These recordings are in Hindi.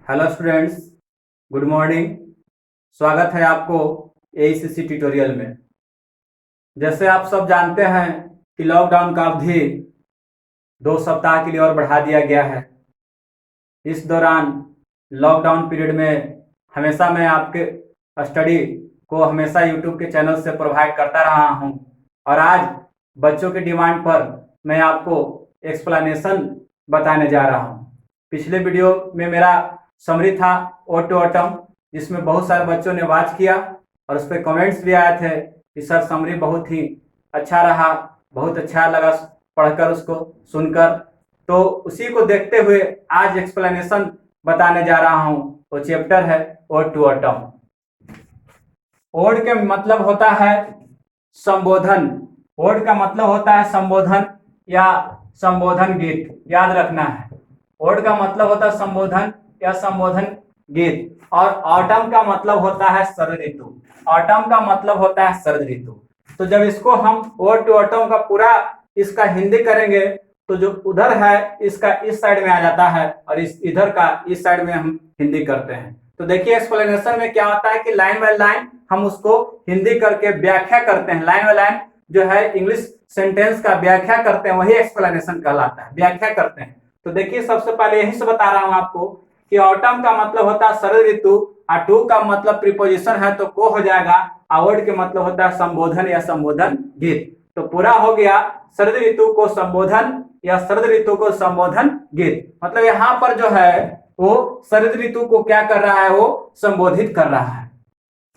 Hello students, good morning. स्वागत है आपको एआईसीसी ट्यूटोरियल में। जैसे आप सब जानते हैं कि लॉकडाउन का अवधि 2 सप्ताह के लिए और बढ़ा दिया गया है। इस दौरान लॉकडाउन पीरियड में हमेशा मैं आपके स्टडी को हमेशा यूट्यूब के चैनल से प्रोवाइड करता रहा हूं और आज बच्चों की डिमांड पर मैं आपको एक्सप्लेनेशन बताने जा रहा हूं। पिछले वीडियो में मेरा समरी था ओड टू ऑटम, जिसमें बहुत सारे बच्चों ने वॉच किया और उस पर कमेंट्स भी आए थे कि सर समरी बहुत ही अच्छा रहा, बहुत अच्छा लगा पढ़कर उसको सुनकर। तो उसी को देखते हुए आज एक्सप्लेनेशन बताने जा रहा हूं। वो चैप्टर है ओड टू ऑटम। ओड के मतलब होता है संबोधन। ओड का मतलब होता है संबोधन या संबोधन गीत, याद रखना है। ओड का मतलब होता है संबोधन या संबोधन गीत। और ऑटम का मतलब होता है शरद ऋतु। ऑटम का मतलब होता है शरद ऋतु। तो जब इसको हम ओड टू ऑटम का पूरा इसका हिंदी करेंगे तो जो उधर है इसका इस साइड में आ जाता है और इस इधर का इस साइड में हम हिंदी करते हैं। तो देखिए एक्सप्लेनेशन में क्या होता है कि लाइन बाय लाइन हम उसको हिंदी करके व्याख्या करते हैं। लाइन बाय लाइन जो है इंग्लिश सेंटेंस का व्याख्या करते हैं, वही एक्सप्लेनेशन कहलाता है, व्याख्या करते हैं। तो देखिए सबसे पहले यही से बता रहा हूं आपको कि ऑटम का मतलब होता है शरद ऋतु, और टू का मतलब प्रीपोजिशन है तो को हो जाएगा। वर्ड के मतलब होता है संबोधन या संबोधन गीत। तो पूरा हो गया शरद ऋतु को संबोधन या शरद ऋतु को संबोधन गीत। मतलब यहाँ पर जो है वो शरद ऋतु को क्या कर रहा है, वो संबोधित कर रहा है।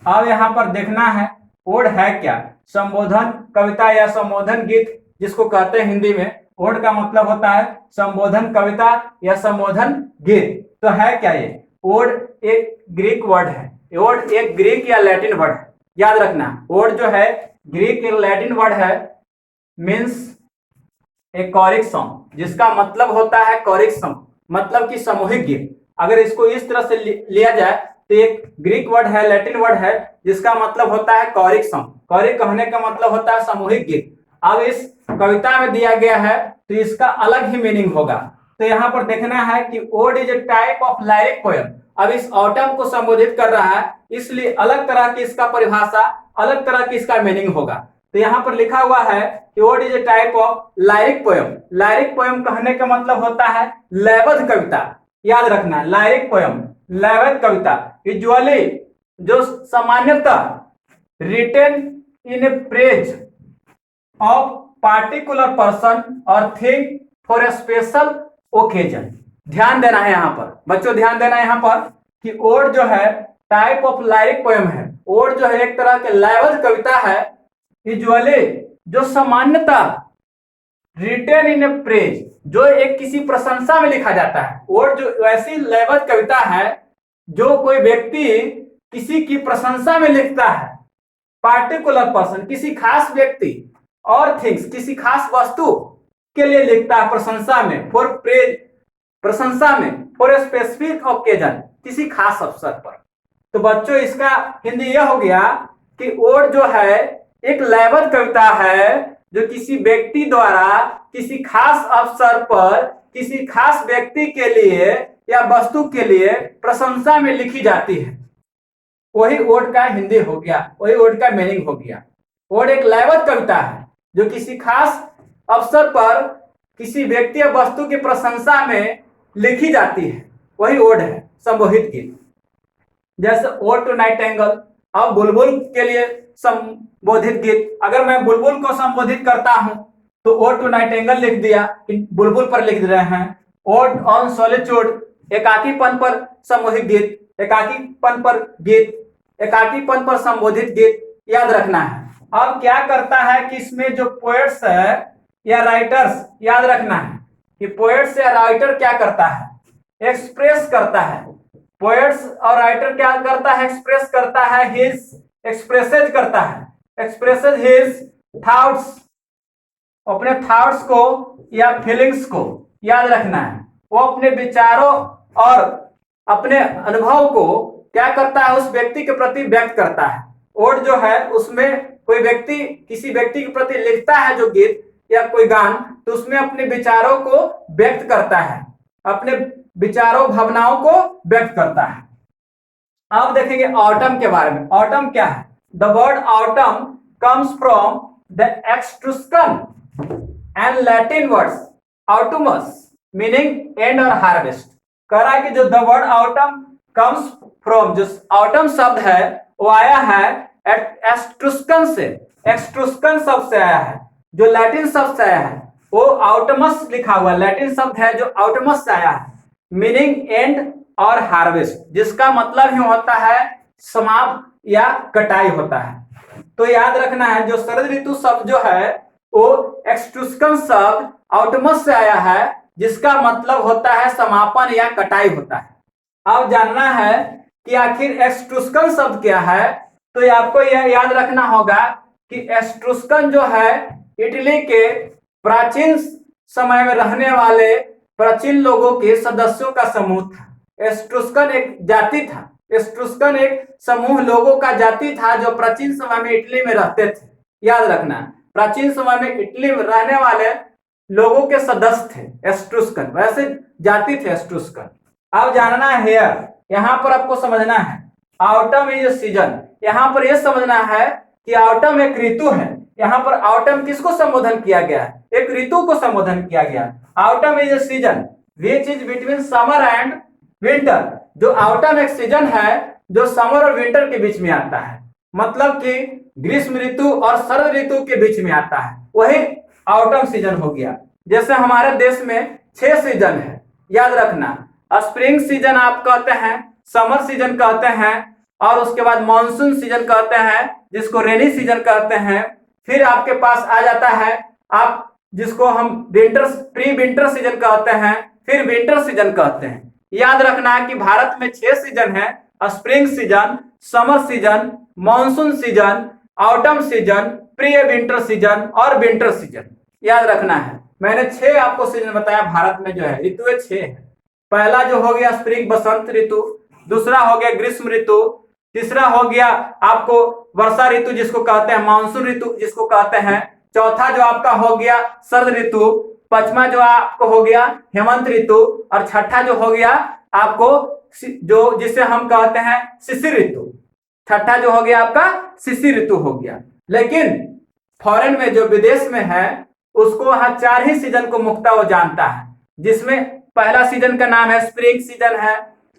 अब यहाँ पर देखना है ओड है क्या। संबोधन कविता या संबोधन गीत जिसको कहते हैं हिंदी में, ओड का मतलब होता है संबोधन कविता या संबोधन गीत। तो है क्या ये? ओड एक ग्रीक वर्ड है। ओड एक ग्रीक या लैटिन वर्ड है, याद रखना। ओड जो है ग्रीक या लैटिन वर्ड है, मीन्स ए कौरिक सॉन्ग, जिसका मतलब होता है कौरिक सॉन्ग, मतलब कि सामूहिक गीत। अगर इसको इस तरह से लिया जाए तो एक ग्रीक वर्ड है, लैटिन वर्ड है, जिसका मतलब होता है कौरिक सॉन्ग। कौरिक कहने का मतलब होता है सामूहिक गीत। अब इस कविता में दिया गया है तो इसका अलग ही मीनिंग होगा। तो यहाँ पर देखना है कि ode is a type of lyric poem. अब इस ऑटम को संबोधित कर रहा है, इसलिए अलग तरह की इसका परिभाषा, अलग तरह की इसका मीनिंग होगा। तो यहाँ पर लिखा हुआ है कि ode is a type of lyric poem. Lyric poem कहने का मतलब होता है लयबद्ध कविता, याद रखना। लाइरिक पोएम लयबद्ध कविता, यूजुअली जो सामान्यतः written in a praise of particular person और thing for a special occasion. ध्यान देना है यहाँ पर बच्चों, ध्यान देना है यहाँ पर कि ओड जो है टाइप ऑफ लाइरिक पोएम है। ओड जो है एक तरह के लयबद्ध कविता है, यूजुअली जो सामान्यतः रिटेन इन ए प्रेज, जो एक किसी प्रशंसा में लिखा जाता है। ओड जो ऐसी लयबद्ध कविता है जो कोई व्यक्ति किसी की प्रशंसा में लिखता है, पार्टिकुलर पर्सन किसी खास व्यक्ति, और थिंग्स किसी खास वस्तु के लिए लिखता है प्रशंसा में, फॉर प्रेज प्रशंसा में, फॉर ए स्पेसिफिक ओकेजन किसी खास अवसर पर। तो बच्चों इसका हिंदी यह हो गया कि ओड जो है एक लयबद्ध कविता है जो किसी व्यक्ति द्वारा किसी खास अवसर पर किसी खास व्यक्ति के लिए या वस्तु के लिए प्रशंसा में लिखी जाती है। वही ओड का हिंदी हो गया, वही ओड का मीनिंग हो गया। ओड एक लयबद्ध कविता है जो किसी खास अवसर पर किसी व्यक्ति या वस्तु की प्रशंसा में लिखी जाती है, वही ओड है, संबोधित गीत। जैसे ओड टू नाइटिंगेल, अब बुलबुल के लिए संबोधित गीत। अगर मैं बुलबुल को संबोधित करता हूं तो ओड टू नाइटिंगेल लिख दिया, बुलबुल पर लिख रहे हैं। ओड ऑन सॉलिट्यूड, एकाकीपन पर संबोधित गीत, एकाकीपन पर गीत, एकाकीपन पर संबोधित गीत, याद रखना है। अब क्या करता है कि इसमें जो पोएट्स है या राइटर्स, याद रखना है कि पोएट्स या राइटर क्या करता है, एक्सप्रेस करता है। पोएट्स और राइटर क्या करता है, एक्सप्रेस करता है, हिज एक्सप्रेसेज करता है, एक्सप्रेसेज हिज थॉट्स, अपने थॉट्स को या फीलिंग्स को, याद रखना है। वो अपने विचारों और अपने अनुभव को क्या करता है, उस व्यक्ति के प्रति व्यक्त करता है। ओड जो है उसमें कोई व्यक्ति किसी व्यक्ति के प्रति लिखता है जो गीत या कोई गान, तो उसमें अपने विचारों को व्यक्त करता है, अपने विचारों भावनाओं को व्यक्त करता है। अब देखेंगे ऑटम के बारे में। ऑटम क्या है? The word autumn comes from the Etruscan and Latin words autumnus meaning and और हार्वेस्ट। कह रहा है कि जो the word autumn comes from, जो ऑटम शब्द है वो आया है एट्रुस्कन से, एट्रुस्कन शब्द से आया है। जो लैटिन शब्द से आया है वो ऑटमस लिखा हुआ लैटिन शब्द है जो ऑटमस से आया है, मीनिंग एंड और हार्वेस्ट, जिसका मतलब ही होता है समाप्त या कटाई होता है। तो याद रखना है जो शरद ऋतु शब्द जो है वो एट्रुस्कन शब्द ऑटमस से आया है, जिसका मतलब होता है समापन या कटाई होता है। अब जानना है कि आखिर एट्रुस्कन शब्द क्या है, तो ये आपको यह याद रखना होगा कि एट्रुस्कन जो है इटली के प्राचीन समय में रहने वाले प्राचीन लोगों के सदस्यों का समूह था। एट्रुस्कन एक जाति था, एट्रुस्कन एक समूह लोगों का जाति था जो प्राचीन समय में इटली में रहते थे। याद रखना, प्राचीन समय में इटली में रहने वाले लोगों के सदस्य थे एट्रुस्कन, वैसे जाति थे एट्रुस्कन। अब जानना है हेयर, यहाँ पर आपको समझना है ऑटम इज सीजन। यहाँ पर यह समझना है कि ऑटम एक ऋतु है। यहाँ पर ऑटम किसको संबोधन किया गया है? एक ऋतु को संबोधन किया गया। Autumn is a season which is between summer and winter. जो ऑटम एक सीजन है जो समर और विंटर के बीच में आता है, मतलब कि ग्रीष्म ऋतु और शरद ऋतु के बीच में आता है, वही ऑटम सीजन हो गया। जैसे हमारे देश में 6 सीजन है, याद रखना। स्प्रिंग सीजन आप कहते हैं, समर सीजन कहते हैं, और उसके बाद मॉनसून सीजन कहते हैं जिसको रेनी सीजन कहते हैं। फिर आपके पास आ जाता है आप जिसको हम विंटर प्री विंटर सीजन कहते हैं, फिर विंटर सीजन कहते हैं। याद रखना कि भारत में 6 सीजन है, spring season, summer season, monsoon season, autumn season, pre winter season और विंटर सीजन। याद रखना है, मैंने 6 आपको सीजन बताया। भारत में जो है ऋतु 6 है। पहला जो हो गया स्प्रिंग बसंत ऋतु, दूसरा हो गया ग्रीष्म ऋतु, तीसरा हो गया आपको वर्षा ऋतु जिसको कहते हैं मानसून ऋतु जिसको कहते हैं, चौथा जो आपका हो गया शरद ऋतु, पांचवा जो आपको हो गया हेमंत ऋतु, और छठा जो हो गया आपको जो जिसे हम कहते हैं शिशिर ऋतु। छठा जो हो गया आपका शिशिर ऋतु हो गया। लेकिन फॉरेन में जो विदेश में है उसको वहां 4 ही सीजन को मुख्यतः वो जानता है, जिसमें पहला सीजन का नाम है स्प्रिंग सीजन है,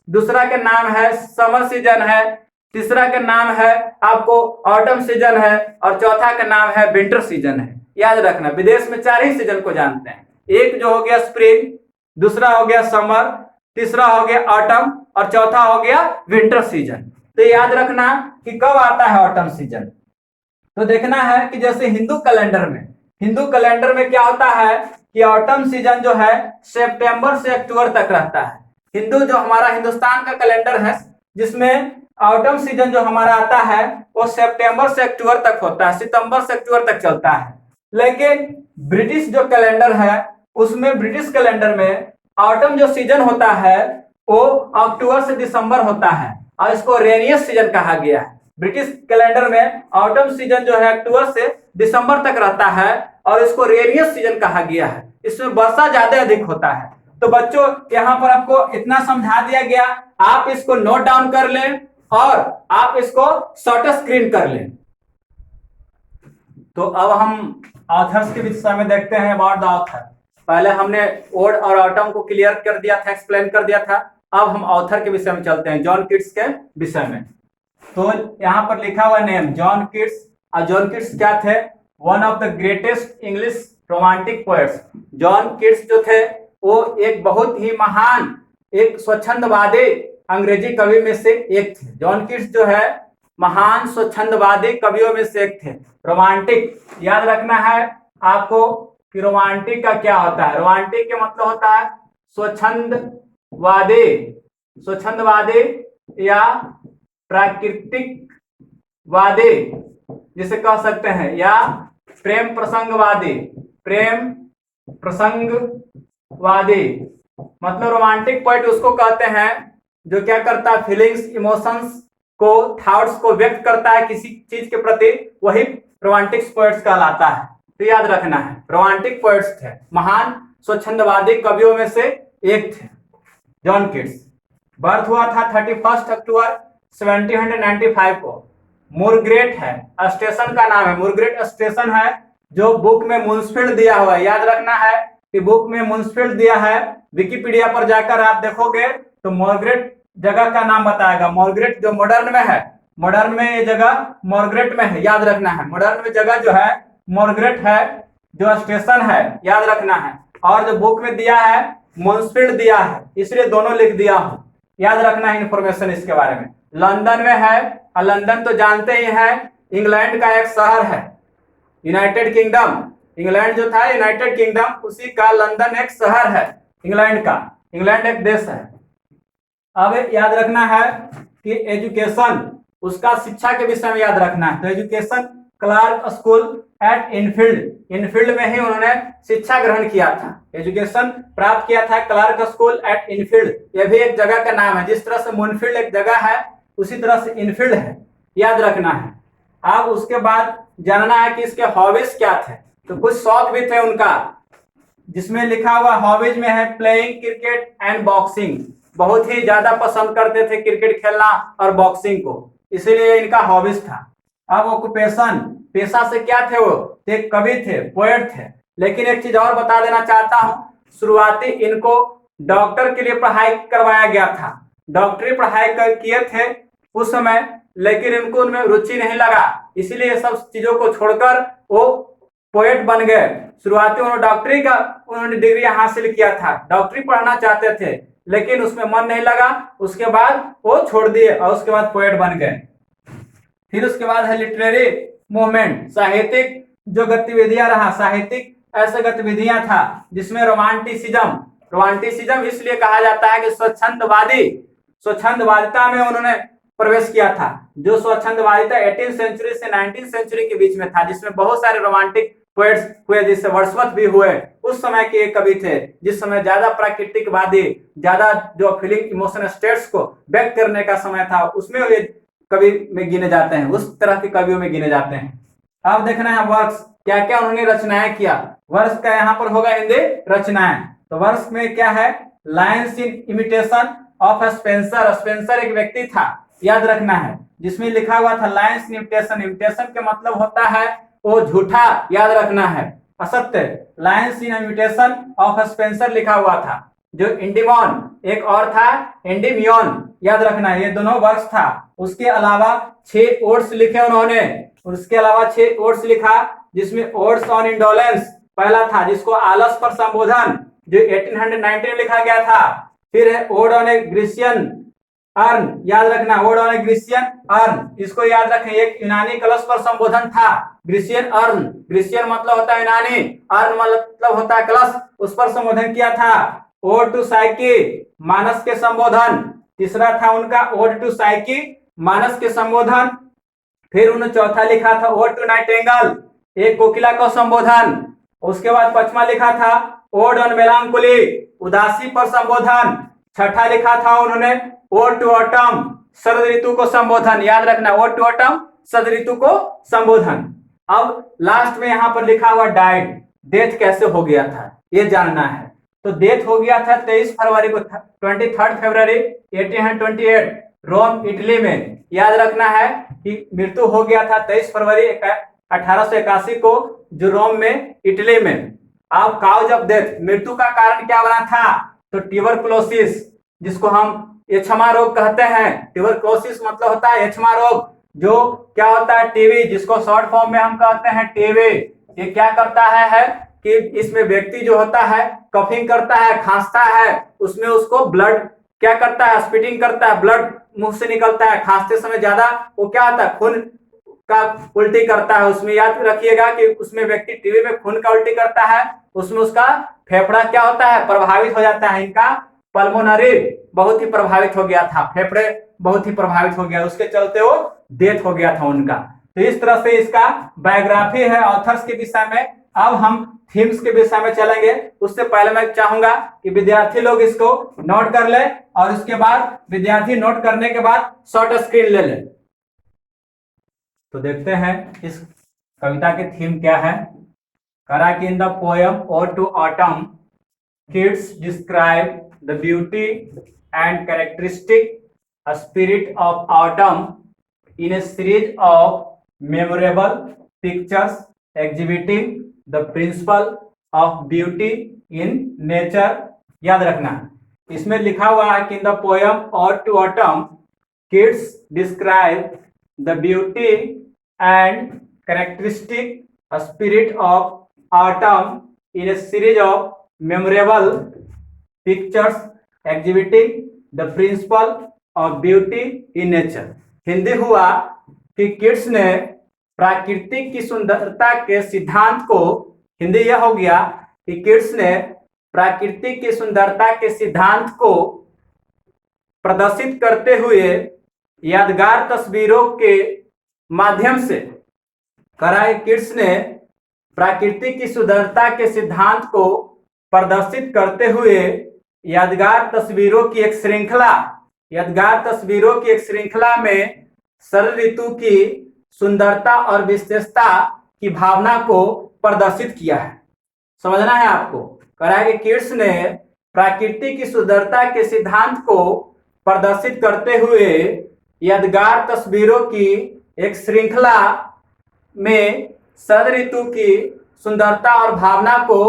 दूसरा का नाम है समर सीजन है, तीसरा का नाम है आपको ऑटम सीजन है, और चौथा का नाम है विंटर सीजन है। याद रखना, विदेश में 4 ही सीजन को जानते हैं। एक जो हो गया स्प्रिंग, दूसरा हो गया समर, तीसरा हो गया ऑटम, और चौथा हो गया विंटर सीजन। तो याद रखना कि कब आता है ऑटम सीजन। तो देखना है कि जैसे हिंदू कैलेंडर में क्या होता है कि ऑटम सीजन जो है सितंबर से अक्टूबर तक रहता है। हिंदू जो हमारा हिंदुस्तान का कैलेंडर है जिसमें ऑटम सीजन जो हमारा आता है वो सितंबर से अक्टूबर तक होता है, सितंबर से अक्टूबर तक चलता है। लेकिन ब्रिटिश जो कैलेंडर है उसमें, ब्रिटिश कैलेंडर में ऑटम जो सीजन होता है वो अक्टूबर से दिसंबर होता है, और इसको रेनियस सीजन कहा गया है। ब्रिटिश कैलेंडर में ऑटम सीजन जो है अक्टूबर से दिसंबर तक रहता है और इसको रेनियस सीजन कहा गया है। इसमें वर्षा ज्यादा अधिक होता है। तो बच्चों यहाँ पर आपको इतना समझा दिया गया, आप इसको नोट डाउन कर लें और आप इसको शॉर्ट स्क्रीन कर लें। तो अब हम ऑथर्स के विषय में देखते हैं अबाउट द ऑथर। पहले हमने ओड और ऑटम को क्लियर कर दिया था, एक्सप्लेन कर दिया था। अब हम ऑथर के विषय में चलते हैं, जॉन कीट्स के विषय में। तो यहाँ पर लिखा हुआ नेम जॉन कीट्स। और जॉन कीट्स क्या थे? One of the greatest English romantic poets. John Keats जो थे वो एक बहुत ही महान, एक स्वच्छंदवादी अंग्रेजी कवि में से एक थे। जॉन कीट्स जो है महान स्वच्छंदवादी कवियों में से एक थे। रोमांटिक, याद रखना है आपको कि रोमांटिक का क्या होता है। रोमांटिक के मतलब होता है स्वच्छंदवादी, स्वच्छंदवादी या प्राकृतिकवादी जिसे कह सकते हैं, या प्रेम प्रसंगवादी, प्रेम प्रसंगवादी। मतलब रोमांटिक पोएट उसको कहते हैं जो क्या करता है, फीलिंग्स, इमोशंस को, थॉट्स को व्यक्त करता है किसी चीज के प्रति, वही रोमांटिक पोएट्स कहलाता है। तो याद रखना है रोमांटिक पोएट्स थे, महान स्वच्छंदवादी कवियों में से एक थे। John Keats. बर्थ हुआ था 31 अक्टूबर 1795 को। मुरग्रेट है, स्टेशन का नाम है, मुरग्रेट स्टेशन है जो बुक में मुंसफील्ड दिया हुआ है। याद रखना है कि बुक में मुंसफील्ड दिया है। विकिपीडिया पर जाकर आप देखोगे तो मॉर्ग्रेट जगह का नाम बताएगा। मॉर्ग्रेट जो मॉडर्न में है, मॉडर्न में ये जगह मॉर्ग्रेट में है, याद रखना है। मॉडर्न में जगह जो है मॉर्ग्रेट है, जो स्टेशन है, याद रखना है। और जो बुक में दिया है मुंसफील्ड दिया है, इसलिए दोनों लिख दिया हूं, याद रखना है इंफॉर्मेशन इसके बारे में। लंदन में है, और लंदन तो जानते ही हैं इंग्लैंड का एक शहर है। यूनाइटेड किंगडम, इंग्लैंड जो था यूनाइटेड किंगडम, उसी का लंदन एक शहर है इंग्लैंड का। इंग्लैंड एक देश है। अब याद रखना है कि एजुकेशन, उसका शिक्षा के विषय में याद रखना है। तो education Clarke school at Enfield, Enfield में ही उन्होंने शिक्षा ग्रहण किया था, एजुकेशन प्राप्त किया था क्लार्क स्कूल एट इनफील्ड। यह भी एक जगह का नाम है, जिस तरह से मुनफील्ड एक जगह है उसी तरह से इनफील्ड है, याद रखना है। अब उसके बाद जानना है कि इसके हॉबीज क्या थे। तो कुछ शौक भी थे उनका, जिसमें लिखा हुआ हॉबीज में है प्लेइंग क्रिकेट एंड बॉक्सिंग। बहुत ही ज्यादा पसंद करते थे क्रिकेट खेलना और बॉक्सिंग को, इसीलिए इनका हॉबीज था। अब ऑक्यूपेशन, पेशा से क्या थे वो, थे कवि थे, पोएट थे। लेकिन एक चीज और बता देना चाहता हूँ, शुरुआती इनको डॉक्टर के लिए पढ़ाई करवाया गया था, डॉक्टरी पढ़ाई किए थे उस समय, लेकिन इनको उनमें रुचि नहीं लगा, इसीलिए सब चीजों को छोड़कर वो पोएट बन गए। शुरुआती उन्होंने डॉक्टरी का उन्होंने डिग्री हासिल किया था, डॉक्टरी पढ़ना चाहते थे लेकिन उसमें मन नहीं लगा, उसके बाद वो छोड़ दिए और उसके बाद पोएट बन गए। फिर उसके बाद है लिटरेरी मूवमेंट, साहित्यिक जो गतिविधियां रहा, साहित्यिक ऐसे गतिविधियां था जिसमें रोमांटिसिज्म, रोमांटिसिज्म इसलिए कहा जाता है कि स्वच्छंदवादी, स्वच्छंदवादिता में उन्होंने प्रवेश किया था। जो स्वच्छंदवादिता 18वीं सेंचुरी से 19वीं सेंचुरी के बीच में था, जिसमें बहुत सारे रोमांटिक पोएट्स हुए, जिससे वर्ड्सवर्थ भी हुए, उस समय के एक कवि थे जिस समय ज्यादा प्राकृतिकवादी, ज्यादा जो फीलिंग इमोशनल स्टेट्स को व्यक्त करने का समय था, उसमें वे कवि में गिने जाते हैं, उस तरह के कवियों में गिने जाते हैं। अब देखना है वर्क्स, क्या क्या उन्होंने रचनाएं किया। वर्ष का यहाँ पर होगा हिंदी रचनाएं। तो वर्ष में क्या है, Lions in imitation of Spencer, Spencer एक व्यक्ति था, याद रखना है, जिसमें लिखा हुआ था लायंस इन इमिटेशन। इमिटेशन के मतलब होता है वो झूठा, याद रखना है, असत्य। Lions in imitation of Spencer लिखा हुआ था। जो इंडिमॉन एक और था एंडिमियन, याद रखना है, ये दोनों वर्ष था। उसके अलावा 6 ओड्स लिखे उन्होंने, उसके अलावा 6 ओड्स लिखा, जिसमें ओड्स ऑन इंडोलेंस पहला था, जिसको आलस पर संबोधन, जो 1890 में लिखा गया था। फिर है odd on A Grecian earn, याद रखना, odd on A Grecian earn, इसको याद रखें, एक यूनानी कलश पर संबोधन था, ग्रीसियन अर्न, ग्रीसियन मतलब होता है यूनानी, अर्न मतलब होता है कलश, उस पर संबोधन किया था। ओड टू साइकी, मानस के संबोधन, तीसरा था उनका ओड टू साइकी, मानस के संबोधन। फिर उन्होंने चौथा लिखा था ओड टू नाइटिंगेल, एक कोकिला को संबोधन। उसके बाद पांचवा लिखा था ओड ऑन मेलांकोली, उदासी पर संबोधन। छठा लिखा था उन्होंने ओड टू ऑटम, शरद ऋतु को संबोधन, याद रखना, ओड टू ऑटम, शरद ऋतु को संबोधन। अब लास्ट में यहाँ पर लिखा हुआ डाइड, डेथ कैसे हो गया था ये जानना है। तो डेथ हो गया था 23 फरवरी को, 23 फरवरी 1828 रोम इटली में। याद रखना है कि मृत्यु हो गया था 23 फरवरी 1881 को, जो रोम में इटली में। अब काउज ऑफ डेथ, मृत्यु का कारण क्या बना था, तो ट्यूबरकुलोसिस, जिसको हम एचमा रोग कहते हैं। ट्यूबरकुलोसिस मतलब होता है एचमा रोग, जो क्या होता है टीबी, जिसको शॉर्ट फॉर्म में हम कहते हैं टीबी। ये क्या करता है कि इसमें व्यक्ति जो होता है कफिंग करता है, खांसता है, उसमें उसको ब्लड क्या करता है, स्पिटिंग करता है, ब्लड मुंह से निकलता है, खांसते समय ज्यादा वो क्या होता है, खून का उल्टी करता है। उसमें याद रखिएगा कि उसमें व्यक्ति टीबी में खून का उल्टी करता है, उसमें उसका फेफड़ा क्या होता है, प्रभावित हो जाता है। इनका पल्मोनरी बहुत ही प्रभावित हो गया था, फेफड़े बहुत ही प्रभावित हो गया, उसके चलते वो डेथ हो गया था उनका। तो इस तरह से इसका बायोग्राफी है ऑथर्स के विषय में। अब हम थीम्स के विषय में चलेंगे, उससे पहले मैं चाहूंगा कि विद्यार्थी लोग इसको नोट कर ले, और उसके बाद विद्यार्थी नोट करने के बाद शॉर्ट स्क्रीन ले ले। तो देखते हैं इस कविता की थीम क्या है। करा कि in the poem ode to autumn, Keats describe the beauty and characteristic spirit of autumn in a series of memorable pictures exhibiting the principle of beauty in nature। याद रखना इसमें लिखा हुआ है कि इन द पोयम और to autumn Keats describe the beauty and characteristic spirit of autumn in a series of memorable pictures exhibiting the principle of beauty in nature. Hindi हुआ कि किड्स ने प्रकृति की सुंदरता के सिद्धांत को, हिंदी यह हो गया कि किड्स ने प्रकृति की सुंदरता के सिद्धांत को प्रदर्शित करते हुए यादगार तस्वीरों के माध्यम से कराए। किड्स ने प्रकृति की सुंदरता के सिद्धांत को प्रदर्शित करते हुए यादगार तस्वीरों की एक श्रृंखला में शरद ऋतु की सुंदरता और विशेषता की भावना को प्रदर्शित किया है। समझना है आपको। कहा है कि किड्स ने प्रकृति की सुंदरता के सिद्धांत को प्रदर्शित करते हुए यादगार तस्वीरों की एक श्रृंखला में शरद ऋतु की सुंदरता और भावना को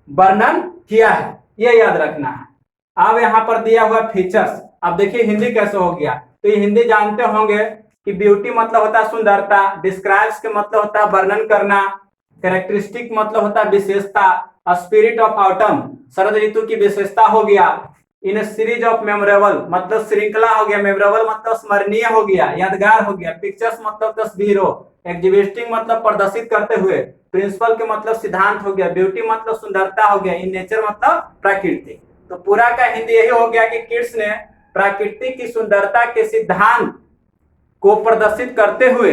वर्णन किया है, यह याद रखना है। अब यहाँ पर दिया हुआ फीचर्स, अब देखिए हिंदी कैसे हो गया। तो ये हिंदी जानते होंगे कि ब्यूटी मतलब होता है सुंदरता, डिस्क्राइब्स के मतलब होता है वर्णन करना, कैरेक्टरिस्टिक मतलब होता है विशेषता, स्पिरिट ऑफ ऑटम शरद ऋतु की विशेषता हो गया, इन ए सीरीज ऑफ मेमोरेबल मतलब श्रृंखला हो गया, मेमोरेबल मतलब स्मरणीय हो गया, यादगार हो गया, पिक्चर्स मतलब तस्वीरों, एग्जिबिटिंग मतलब प्रदर्शित करते हुए, प्रिंसिपल के मतलब सिद्धांत हो गया, ब्यूटी मतलब सुंदरता हो गया, इन नेचर मतलब प्रकृति। तो पूरा का हिंदी यही हो गया कि किड्स ने प्रकृति की सुंदरता के सिद्धांत को प्रदर्शित करते हुए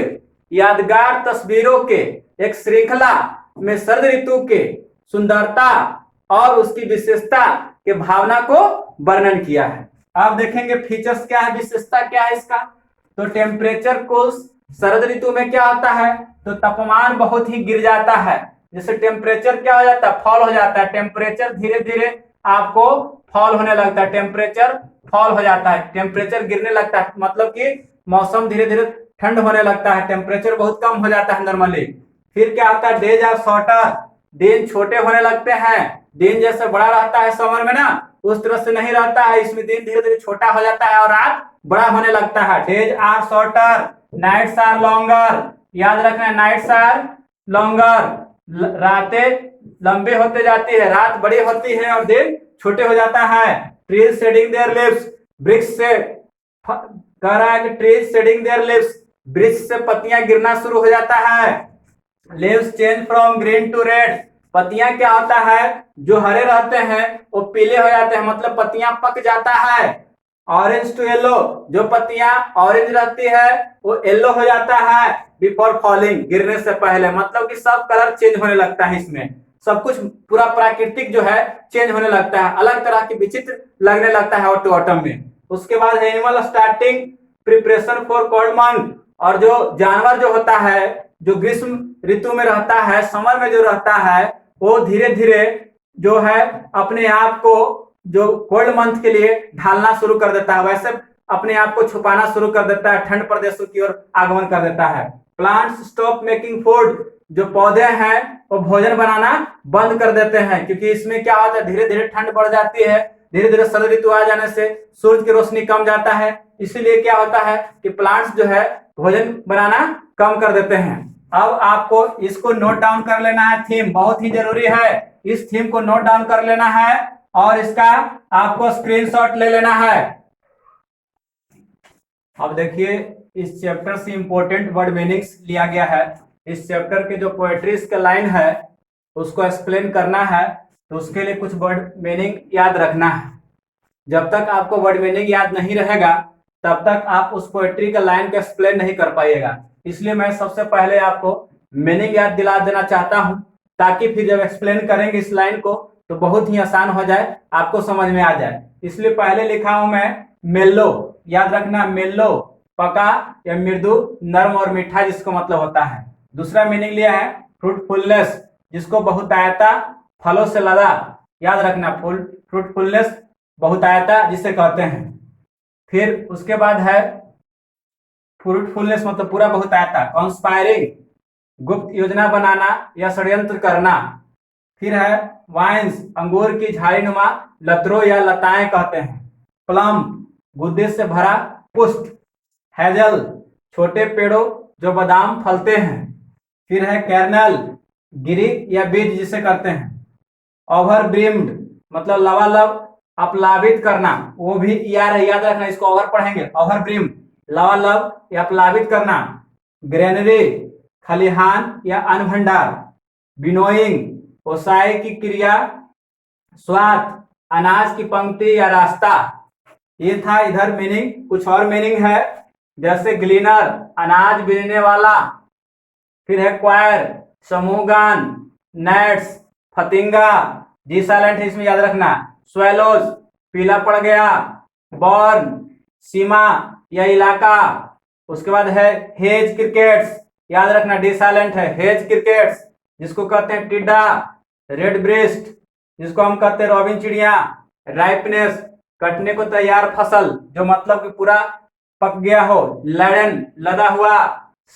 यादगार तस्वीरों के एक श्रृंखला में शरद ऋतु के सुंदरता और उसकी विशेषता के भावना को वर्णन किया है। आप देखेंगे फीचर्स क्या है, विशेषता क्या है इसका। तो टेम्परेचर को शरद ऋतु में क्या होता है, तो तापमान बहुत ही गिर जाता है। जैसे टेम्परेचर क्या हो जाता है, फॉल हो जाता है। टेम्परेचर धीरे धीरे आपको फॉल होने लगता है, टेम्परेचर फॉल हो जाता है, टेम्परेचर गिरने लगता है, मतलब कि मौसम धीरे धीरे ठंड होने लगता है, टेम्परेचर बहुत कम हो जाता है नॉर्मली। फिर क्या होता है, डेज आर शॉर्टर, दिन छोटे होने लगते हैं। दिन जैसे बड़ा रहता है समर में ना, उस तरह से नहीं रहता है, इसमें दिन धीरे धीरे छोटा हो जाता है और रात बड़ा होने लगता है। Days are shorter, nights are longer, याद रखना नाइट्स आर लॉन्गर, रातें लंबी होते जाती है, रात बड़ी होती है और दिन छोटे हो जाता है। ट्रीज शेडिंग देयर लीव्स, वृक्ष से कह रहा है कि ट्रीज शेडिंग देयर लीव्स, वृक्ष से पत्तियां गिरना शुरू हो जाता है। Leaves change from green to red, पत्तियां क्या होता है, जो हरे रहते हैं वो पीले हो जाते हैं, मतलब पत्तियां पक जाता है। ऑरेंज टू येलो, जो पत्तियां ऑरेंज रहती है वो येलो हो जाता है बिफोर फॉलिंग, गिरने से पहले, मतलब कि सब कलर चेंज होने लगता है, इसमें सब कुछ पूरा प्राकृतिक जो है चेंज होने लगता है, अलग तरह की विचित्र लगने लगता है ऑटम में। उसके बाद animal starting preparation for cold month, और जो जानवर जो होता है जो ग्रीष्म ऋतु में रहता है, समर में जो रहता है, वो धीरे धीरे जो है अपने आप को जो कोल्ड मंथ के लिए ढालना शुरू कर देता है, वैसे अपने आप को छुपाना शुरू कर देता है, ठंड प्रदेशों की ओर आगमन कर देता है। प्लांट्स स्टॉप मेकिंग फूड, जो पौधे हैं वो भोजन बनाना बंद कर देते हैं, क्योंकि इसमें क्या होता है धीरे धीरे ठंड बढ़ जाती है, धीरे धीरे शरद ऋतु आ जाने से सूरज की रोशनी कम जाता है, इसीलिए क्या होता है कि प्लांट्स जो है भोजन बनाना कम कर देते हैं। अब आपको इसको नोट डाउन कर लेना है, थीम बहुत ही जरूरी है, इस थीम को नोट डाउन कर लेना है और इसका आपको स्क्रीनशॉट ले लेना है। अब देखिए इस चैप्टर से इंपॉर्टेंट वर्ड मीनिंग्स लिया गया है। इस चैप्टर के जो पोएट्रीज का लाइन है उसको एक्सप्लेन करना है, तो उसके लिए कुछ वर्ड मीनिंग याद रखना है। जब तक आपको वर्ड मीनिंग याद नहीं रहेगा तब तक आप उस पोएट्री का लाइन को एक्सप्लेन नहीं कर पाइएगा, इसलिए मैं सबसे पहले आपको मीनिंग याद दिला देना चाहता हूं, ताकि फिर जब एक्सप्लेन करेंगे इस लाइन को तो बहुत ही आसान हो जाए, आपको समझ में आ जाए। इसलिए पहले लिखा हूं मैं मेल्लो, याद रखना मेल्लो, पका या मृदु, नर्म और मीठा जिसको मतलब होता है। दूसरा मीनिंग लिया है फ्रूटफुलनेस, जिसको बहुतायता, फलों से लदा, याद रखना फ्रूटफुलनेस बहुतायता जिसे कहते हैं। फिर उसके बाद है फ्रूटफुलनेस, मतलब पूरा बहुतायता। कॉन्स्पायरिंग, गुप्त योजना बनाना या षड्यंत्र करना। फिर है वाइन्स, अंगूर की झाड़ीनुमा लतरों या लताएं कहते हैं। प्लम, गुद्दे से भरा पुष्ट। हैजल, छोटे पेड़ों जो बादाम फलते हैं। फिर है कैरनल, गिरी या बीज जिसे करते हैं। ओवरब्रिम्ड, मतलब लबालब अपलावित करना, वो भी याद रखना, इसको ओवर पढ़ेंगे। ओवरब्रिम्ड लबालब या प्लावित करना। ग्रेनरी, खलिहान या अन्न भंडार। विनोइंग, ओसाई की क्रिया। स्वात, अनाज की पंक्ति या रास्ता। ये था इधर मीनिंग। कुछ और मीनिंग है, जैसे ग्लीनर, अनाज बीनने वाला। फिर है क्वायर, समूह गान। नेट्स, फतिंगा, जी साइलेंट है इसमें याद रखना। स्वेलोज, पीला पड़ गया। बॉर्न, सीमा या इलाका। उसके बाद है हेज क्रिकेट्स, याद रखना डी साइलेंट है। हेज क्रिकेट्स जिसको कहते हैं टिड्डा। रेड ब्रेस्ट जिसको हम कहते हैं रॉबिन चिड़िया। राइपनेस, कटने को तैयार फसल, जो मतलब कि पूरा पक गया हो। लैडन, लदा हुआ।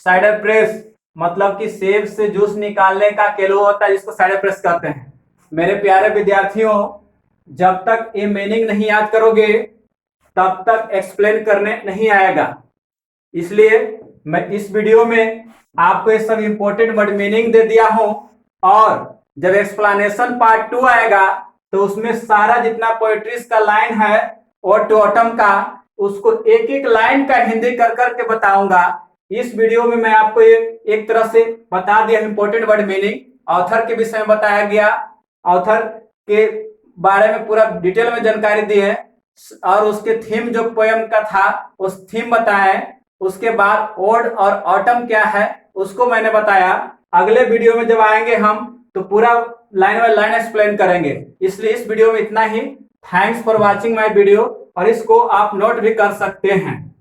साइडर प्रेस, मतलब कि सेब से जूस निकालने का केलो होता है जिसको साइडर प्रेस कहते हैं। मेरे प्यारे विद्यार्थियों, जब तक ये मीनिंग नहीं याद करोगे तब तक एक्सप्लेन करने नहीं आएगा। इसलिए मैं इस वीडियो में आपको ये सब इंपॉर्टेंट वर्ड मीनिंग दे दिया हूं, और जब एक्सप्लेनेशन पार्ट 2 आएगा तो उसमें सारा जितना पोएट्रीज का लाइन है और टोटम का, उसको एक एक लाइन का हिंदी कर करके बताऊंगा। इस वीडियो में मैं आपको एक तरह से बता दिया इंपॉर्टेंट वर्ड मीनिंग, ऑथर के विषय में बताया गया, ऑथर के बारे में पूरा डिटेल में जानकारी दी है, और उसके थीम जो पोयम का था उस थीम बताए। उसके बाद ओड और ऑटम क्या है उसको मैंने बताया। अगले वीडियो में जब आएंगे हम तो पूरा लाइन बाय लाइन एक्सप्लेन करेंगे। इसलिए इस वीडियो में इतना ही। Thanks for watching my video, और इसको आप नोट भी कर सकते हैं।